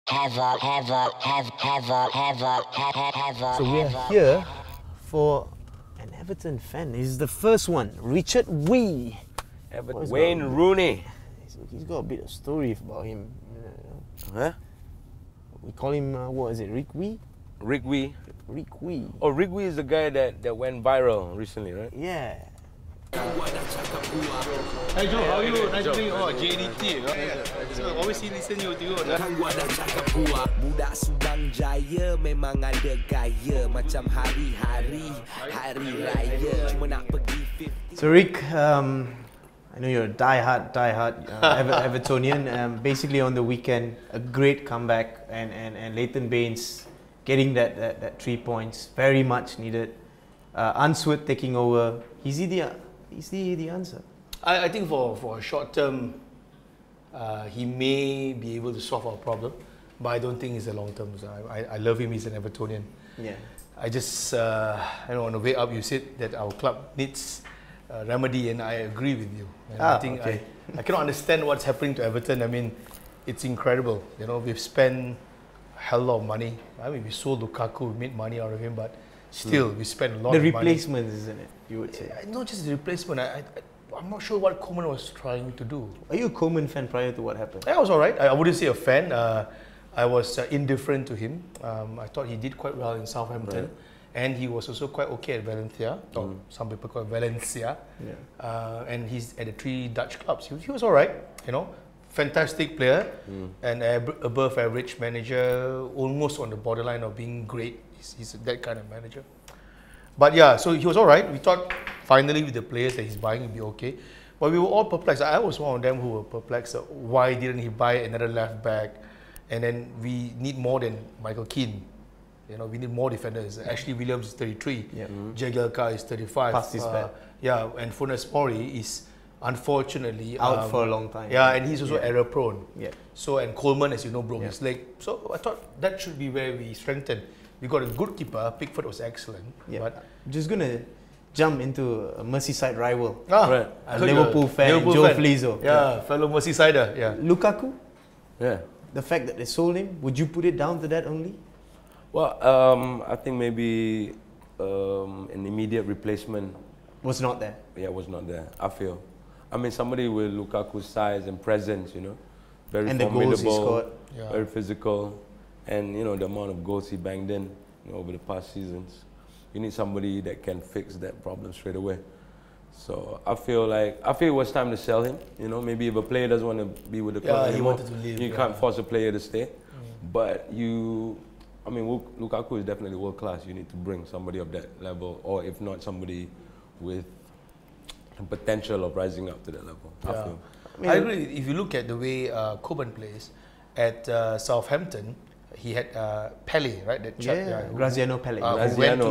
So we're here for an Everton fan. He's the first one, Richard Wee. Wayne Rooney. He's got a bit of story about him. Huh? We call him, what is it, Rick Wee? Rick Wee. Rick Wee. Oh, Rick Wee is the guy that went viral recently, right? Yeah. Hey Joe, how are you? Nice to meet you. Oh, JDT. So always see listen you too. Budak Subang Jaya memang ada gaya macam hari-hari hari raya cuma nak pergi 50. So Rick, I know you're a die-hard Evertonian. Basically on the weekend, a great comeback and Leighton Baines getting that 3 points, very much needed. Unsworth taking over. Is he the answer? I think for a short term, he may be able to solve our problem, but I don't think it's a long term. So I love him. He's an Evertonian. Yeah. I just on the way up, you said that our club needs remedy, and I agree with you. And I think okay. I cannot understand what's happening to Everton. I mean, it's incredible. You know, we've spent a hell lot of money. I mean, we sold Lukaku, we made money out of him, but still, we spent a lot of money. The replacements, isn't it? You would say. Not just the replacement. I'm not sure what Koeman was trying to do. Are you a Koeman fan prior to what happened? I was alright. I wouldn't say a fan. I was indifferent to him. I thought he did quite well in Southampton. Right. And he was also quite okay at Valencia. Or some people call it Valencia. Yeah. And he's at the 3 Dutch clubs. He was alright, you know. Fantastic player. And above average manager. Almost on the borderline of being great. He's that kind of manager. But yeah, so he was alright. We thought finally with the players that he's buying, he'd be okay. But we were all perplexed. I was one of them who were perplexed. Why didn't he buy another left back? And then we need more than Michael Keane. You know, we need more defenders. Ashley Williams is 33. Yeah. Jagielka is 35. Past his back. Yeah, and Funes Mori is unfortunately out for a long time. Yeah, and he's also error prone. Yeah. So, and Coleman, as you know, broke his leg. So I thought that should be where we strengthen. We got a good keeper. Pickford was excellent. Yeah. But I'm just gonna jump into a Merseyside rival. right. A Liverpool fan, Joe Flizzow. Yeah, fellow Merseysider. Yeah. Lukaku, Yeah. the fact that they sold him, would you put it down to that only? Well, I think maybe an immediate replacement. Was not there. Yeah, was not there. I feel. I mean, somebody with Lukaku's size and presence, you know, very And the formidable, goals he scored. very physical, and you know the amount of goals he banged in, you know, over the past seasons. You need somebody that can fix that problem straight away. So I feel it was time to sell him. You know, maybe if a player doesn't want to be with the club anymore, he wanted to leave. You can't force a player to stay. But I mean, Lukaku is definitely world class. You need to bring somebody of that level, or if not, somebody with the potential of rising up to that level. I feel. I agree. If you look at the way Koeman plays at Southampton, he had Pele, right? That Graziano Pele. Who went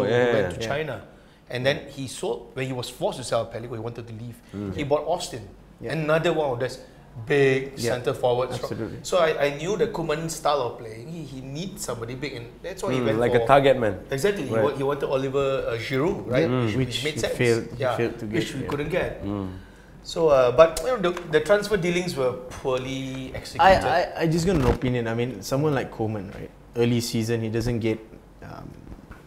to China. And then he sold, when he was forced to sell Pele, because he wanted to leave, he bought Austin. Another one of those big centre forwards. Absolutely. So I knew the Koeman style of playing, he needs somebody big, and that's why he went like for... a target man. Exactly. Right. He wanted Oliver Giroud, right? Which made he sense. failed to get. Which we couldn't get. So, but you know, the transfer dealings were poorly executed. I just got an opinion. I mean, someone like Koeman, right? Early season, he doesn't get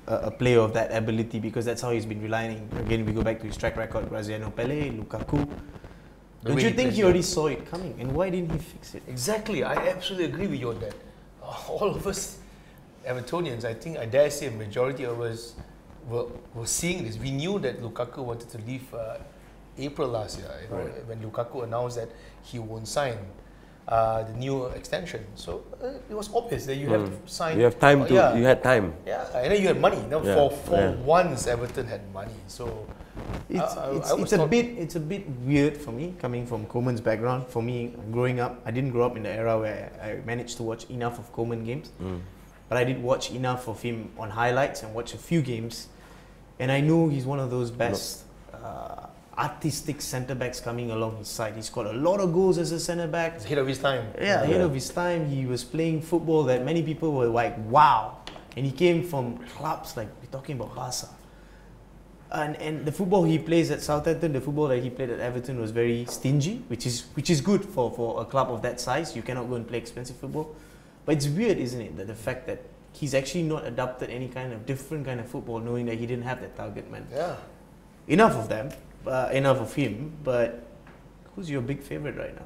a player of that ability because that's how he's been relying. Again, we go back to his track record: Graziano Pele, Lukaku. Don't you think he already saw it coming? And why didn't he fix it? Exactly. I absolutely agree with you on that. All of us Evertonians, I think I dare say a majority of us were seeing this. We knew that Lukaku wanted to leave April last year, you know, when Lukaku announced that he won't sign the new extension. So it was obvious that you have to sign. You have time to. You had time. Yeah, and then you had money. You know, for once, Everton had money. So it's a bit weird for me coming from Koeman's background. For me, growing up, I didn't grow up in the era where I managed to watch enough of Koeman games, but I did watch enough of him on highlights and watch a few games, and I know he's one of those best artistic centre backs coming along his side. He scored a lot of goals as a centre back. He's ahead of his time. Yeah, ahead of his time. He was playing football that many people were like, wow. And he came from clubs like, we're talking about Barca. And the football he plays at Southampton, the football that he played at Everton was very stingy, which is good for a club of that size. You cannot go and play expensive football. But it's weird, isn't it, that the fact that he's actually not adopted any kind of different kind of football, knowing that he didn't have that target man. Yeah. Enough of them, enough of him. But who's your big favorite right now?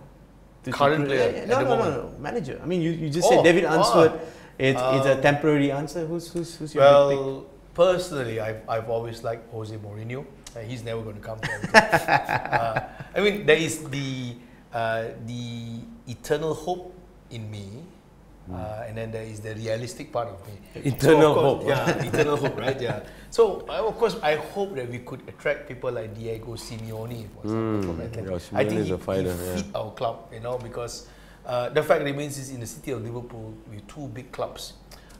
Current player? No. Manager. I mean, you just said David Ansford. It's a temporary answer. Who's your big pick? Personally, I've always liked Jose Mourinho. He's never going to come to Everton. I mean, there is the eternal hope in me, and then there is the realistic part of me. Eternal hope. Yeah, eternal hope, right? Yeah. So, of course, I hope that we could attract people like Diego Simeone, for example, from Atlanta. I think he fit our club, because the fact remains is in the city of Liverpool with two big clubs.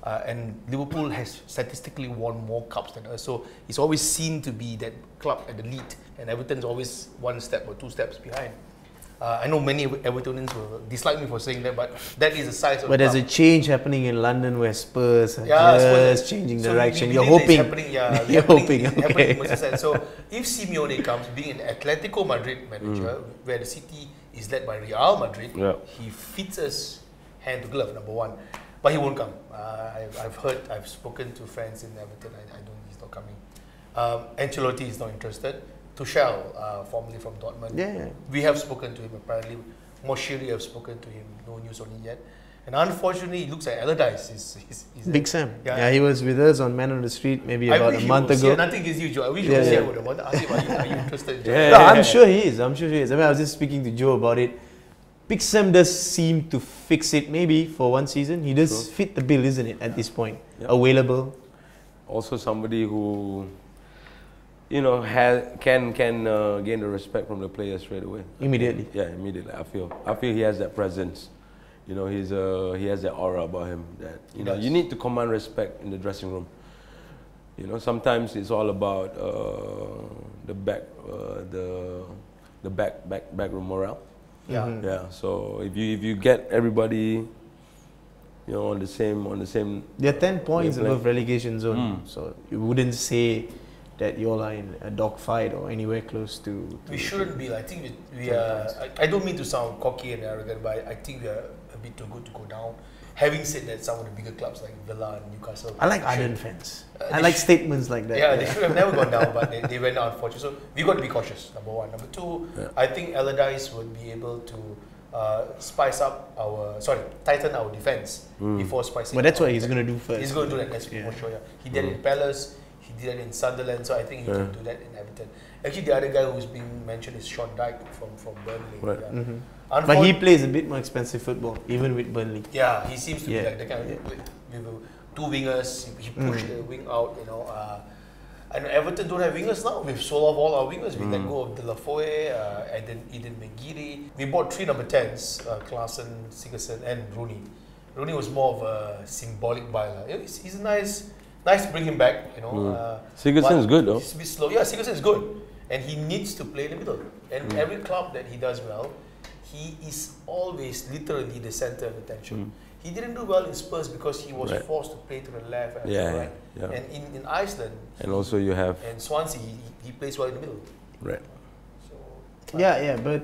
And Liverpool has statistically won more cups than us, so it's always seen to be that club at the lead, and Everton's always one step or two steps behind. I know many Evertonians will dislike me for saying that, but that is the size of But the there's club. a change happening in London where Spurs are just changing direction. You're hoping. You're hoping. Okay. So if Simeone comes, being an Atletico Madrid manager, where the city is led by Real Madrid, he fits us hand to glove, number one. But he won't come. I've spoken to friends in Everton. He's not coming. Ancelotti is not interested. Tuchel, formerly from Dortmund. Yeah. We have spoken to him apparently. Moshiri have spoken to him. No news on it yet. And unfortunately, it looks like Allardyce is Big Sam. Yeah, he was with us on Man on the Street maybe about a month ago. Yeah, nothing against you, Joe. I wish you were here. I want to ask him, are you interested? No, I'm sure he is. I mean, I was just speaking to Joe about it. Big Sam does seem to fix it maybe for one season. He does fit the bill, isn't it, at this point? Available. Also somebody who, can gain the respect from the players straight away. Immediately. Yeah, immediately. I feel he has that presence. He has that aura about him that you need to command respect in the dressing room. Sometimes it's all about the backroom morale. Yeah. So if you get everybody, on the same. They're 10 points above relegation zone, so you wouldn't say that you're in a dogfight or anywhere close to. We shouldn't be. I think we are. I don't mean to sound cocky and arrogant, but I think we are a bit too good to go down. Having said that, some of the bigger clubs like Villa and Newcastle. I like ardent fans. I like statements like that. Yeah, they should have never gone down, but they went down unfortunately. So we got to be cautious. Number one. Number two, I think Allardyce would be able to tighten our defense before spicing. But that's what he's going to do first. He's going to do that. That's for sure. Yeah. He did it in Palace. He did it in Sunderland. So I think he can do that in Everton. Actually, the other guy who's being mentioned is Sean Dyche from Burnley. Right. Yeah. But he plays a bit more expensive football, even with Burnley. Yeah, he seems to be like the kind of with two wingers. He pushed the wing out. And Everton don't have wingers now. We've sold off all our wingers. We let go of De La Foe, Eden McGeary. We bought 3 number 10s, Klaassen, Sigurdsson, and Rooney. Rooney was more of a symbolic buy. He's nice to bring him back. Sigurdsson is good though. He's a bit slow. Yeah, Sigurdsson is good, and he needs to play in the middle. And every club that he does well, he is always literally the center of attention. He didn't do well in Spurs because he was forced to play to the left and the right. Yeah. And in Iceland, and also you have and Swansea, he plays well in the middle. Right. So,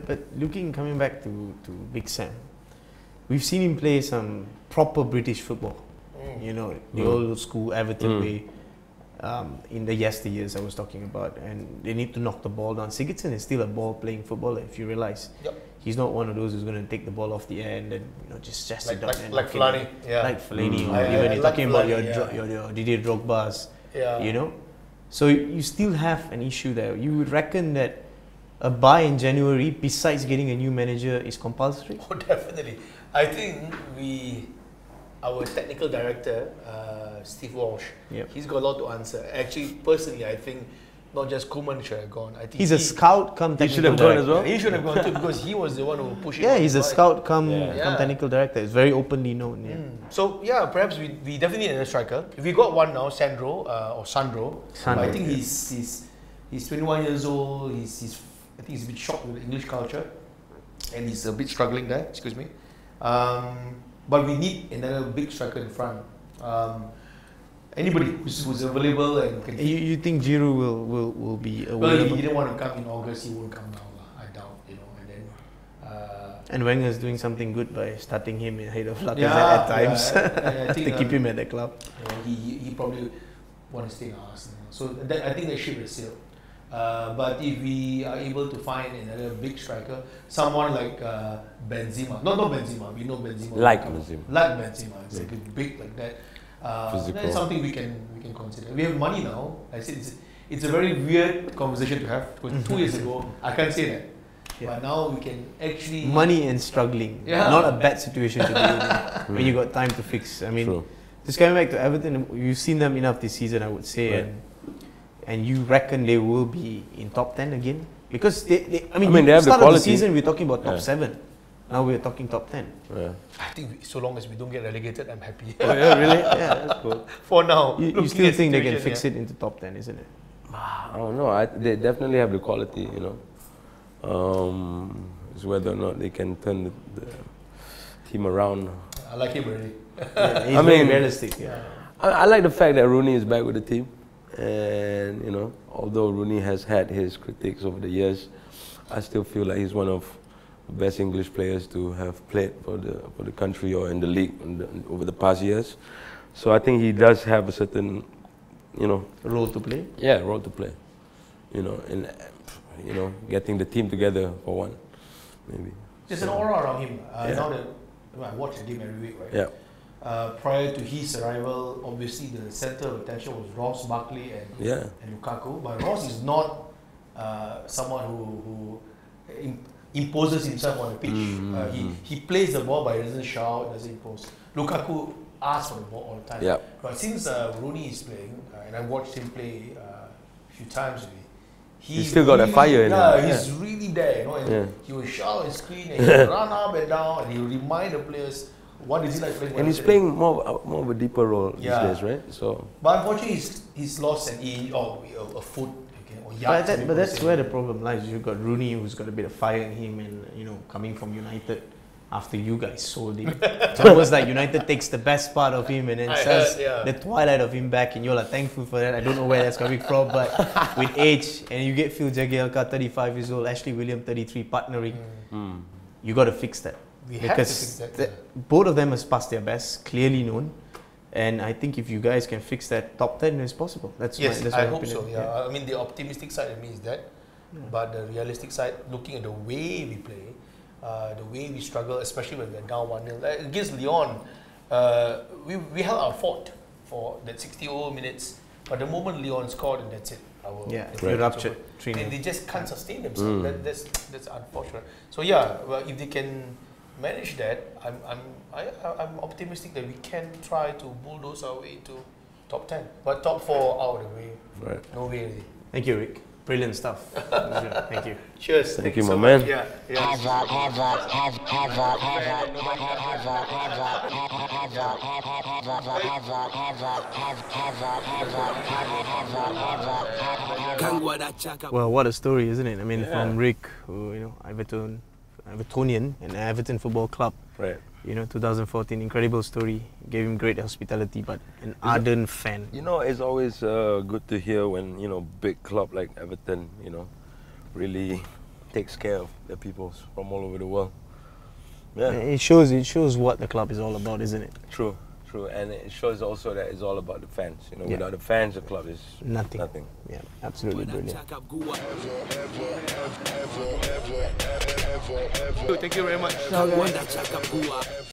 but coming back to Big Sam, we've seen him play some proper British football. The old school Everton way. In the yesteryears I was talking about, and they need to knock the ball down. Sigurdsson is still a ball-playing footballer, if you realise. He's not one of those who's going to take the ball off the end and just it down. Like Fellaini. Like Fellaini, or even you're talking about your Didier Drogba's. So you still have an issue there. You would reckon that a buy in January, besides getting a new manager, is compulsory? Oh, definitely. I think our technical director, Steve Walsh, he's got a lot to answer. Actually, personally, I think not just Koeman should have gone. I think he's a scout come technical director. He should have gone as well? He should have gone too, because he was the one who pushed it. Yeah, he's a scout come technical director. It's very openly known. So, perhaps we definitely need a striker. If we got one now, Sandro. I think he's 21 years old. I think he's a bit shocked with the English culture. And he's a bit struggling there, excuse me. But we need another big striker in front. Anybody who's available and can. You think Giroud will be available? Well, he didn't want to come in August. He won't come now. I doubt. And then And Wenger's doing something good by starting him ahead of Lacazette at times I think, to keep him at the club. He probably want to stay in Arsenal. So I think the ship is sailed. But if we are able to find another big striker, someone like Benzema, not Benzema, we know Benzema. Like Benzema. Like Benzema, exactly, big like that. That's something we can consider. We have money now. I said it's a very weird conversation to have. Because 2 years ago, I can't say that. Yeah. But now we can actually... Money and struggling. Yeah. Not a bad situation to be in when you got time to fix. I mean, just coming back to Everton, you've seen them enough this season, I would say. Right. And you reckon they will be in top 10 again? Because they have the start of the season, we're talking about top 7. Now we're talking top 10. Yeah. I think so long as we don't get relegated, I'm happy. Oh yeah, really? Yeah, that's cool. For now. You still think they can fix it into top 10, isn't it? I don't know. They definitely have the quality, you know. It's whether or not they can turn the team around. I like him already. He's very realistic. Yeah. I like the fact that Rooney is back with the team. And, you know, although Rooney has had his critics over the years, I still feel like he's one of the best English players to have played for the country or in the league over the past years. So I think he does have a certain, you know, role to play. Yeah, role to play. You know, in getting the team together for one, maybe. There's an aura around him. Now that I watch the game every week, right? Yeah. Prior to his arrival, obviously the centre of attention was Ross Barkley and Lukaku. But Ross is not someone who imposes himself on the pitch. He plays the ball, but he doesn't shout, doesn't impose. Lukaku asks for the ball all the time. Yeah. But since Rooney is playing, and I watched him play a few times, he's still got a fire in him. He's really there, you know. And he will shout and scream, and he will run up and down, and he will remind the players. What is he like playing? And he's playing more of a deeper role these days, right? So, but unfortunately, he's lost an inch or a foot. But that's where the problem lies. You've got Rooney, who's got a bit of fire in him, and coming from United after you guys sold him. It's almost like United takes the best part of him and then sells the twilight of him back, and you're like thankful for that. I don't know where that's coming from, but with age, and you get Phil Jagielka, 35 years old, Ashley William, 33, partnering, you got to fix that. We have to fix that. Both of them has passed their best, clearly known. And I think if you guys can fix that, top 10 is possible. That's yes, my I hope opinion. so. Yeah. I mean, the optimistic side of me is that, but the realistic side, looking at the way we play, the way we struggle, especially when we're down 1-0 against Lyon, we held our fort for that 60 minutes. But the moment Lyon scored, and that's it. We ruptured. And they just can't sustain themselves. That's unfortunate. So yeah, well, if they can manage that, I'm optimistic that we can try to bulldoze our way to top 10. But top 4 out of the way. Right. No way really. Thank you, Rick. Brilliant stuff. Thank you. Cheers. Thank you, my man. Well, what a story, isn't it? I mean, from Rick, who, Evertonian and Everton Football Club. Right. 2014, incredible story. Gave him great hospitality, but an ardent fan. It's always good to hear when, big club like Everton, really takes care of the people from all over the world. Yeah. It shows what the club is all about, isn't it? True. And it shows also that it's all about the fans. Without the fans, the club is nothing. Yeah, absolutely brilliant. Thank you very much.